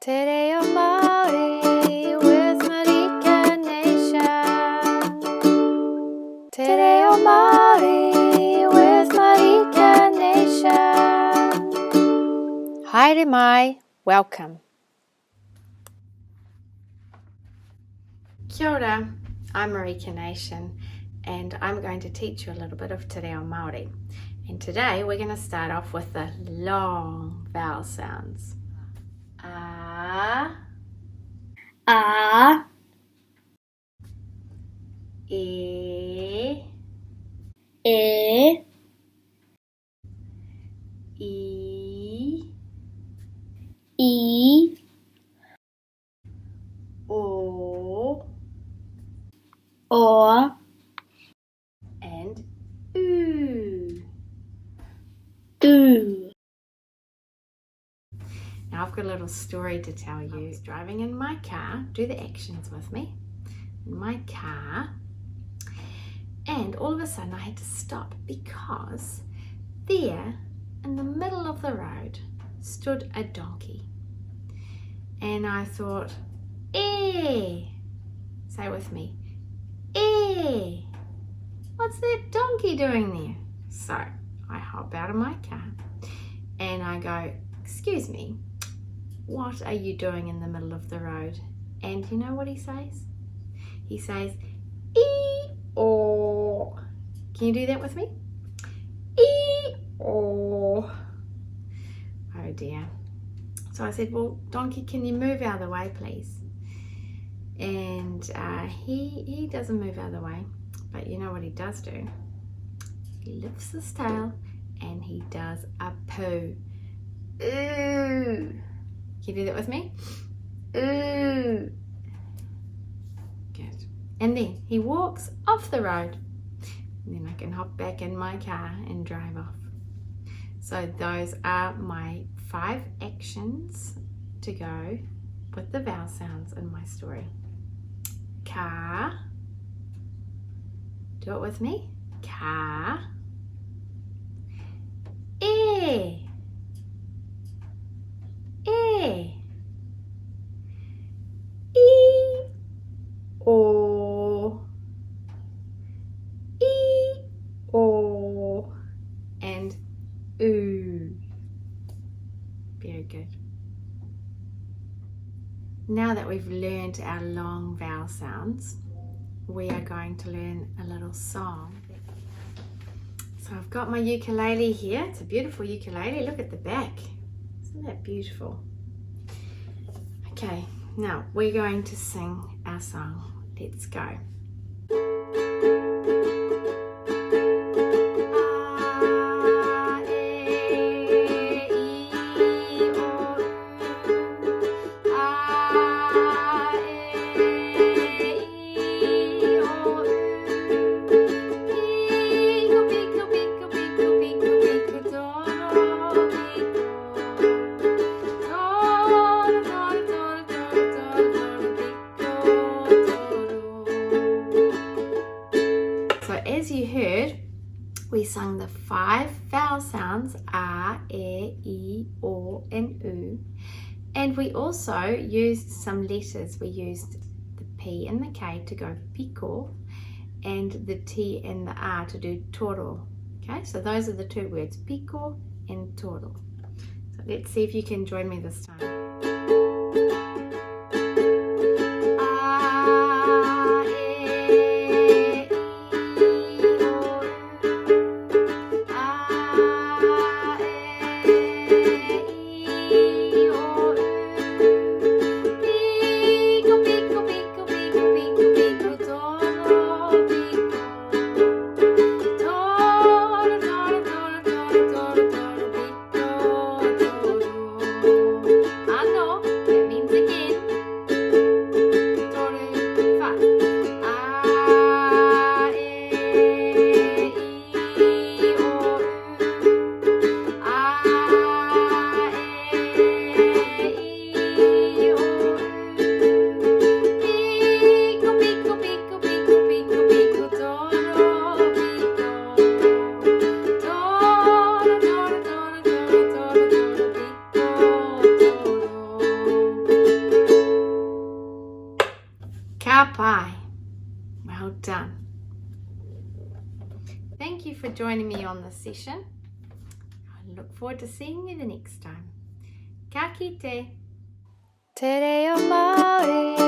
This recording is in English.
Te Reo Māori with Marika Nation. Te Reo Māori with Marika Nation. Haere mai, welcome. Kia ora, I'm Marika Nation and I'm going to teach you a little bit of Te Reo Māori. And today we're going to start off with the long vowel sounds. A, E, E, E, E, O, O, and Oo. Do. Now I've got a little story to tell you. I was driving in my car, do the actions with me, in my car, and all of a sudden I had to stop because there in the middle of the road stood a donkey. And I thought, eh, say with me, eh, what's that donkey doing there? So I hop out of my car and I go, excuse me, what are you doing in the middle of the road? And you know what he says? He says, ee-oh. Can you do that with me? Ee-oh. Oh dear. So I said, well, donkey, can you move out of the way, please? And he doesn't move out of the way, but you know what he does do? He lifts his tail and he does a poo. Ooh. Can you do that with me? Ooh. Good. And then he walks off the road. And then I can hop back in my car and drive off. So those are my 5 actions to go with the vowel sounds in my story. Car. Do it with me. Car. E. E. E. O. E. O. And oo. Very good. Now that we've learned our long vowel sounds, we are going to learn a little song. So I've got my ukulele here. It's a beautiful ukulele. Look at the back. Isn't that beautiful? Okay, now we're going to sing our song. Let's go. As you heard, we sung the 5 vowel sounds A, E, O, and U. And we also used some letters. We used the P and the K to go piko, and the T and the R to do toro. Okay, so those are the 2 words, piko and toro. So let's see if you can join me this time. Ka pai. Well done. Thank you for joining me on this session. I look forward to seeing you the next time. Ka kite. Te Reo Māori.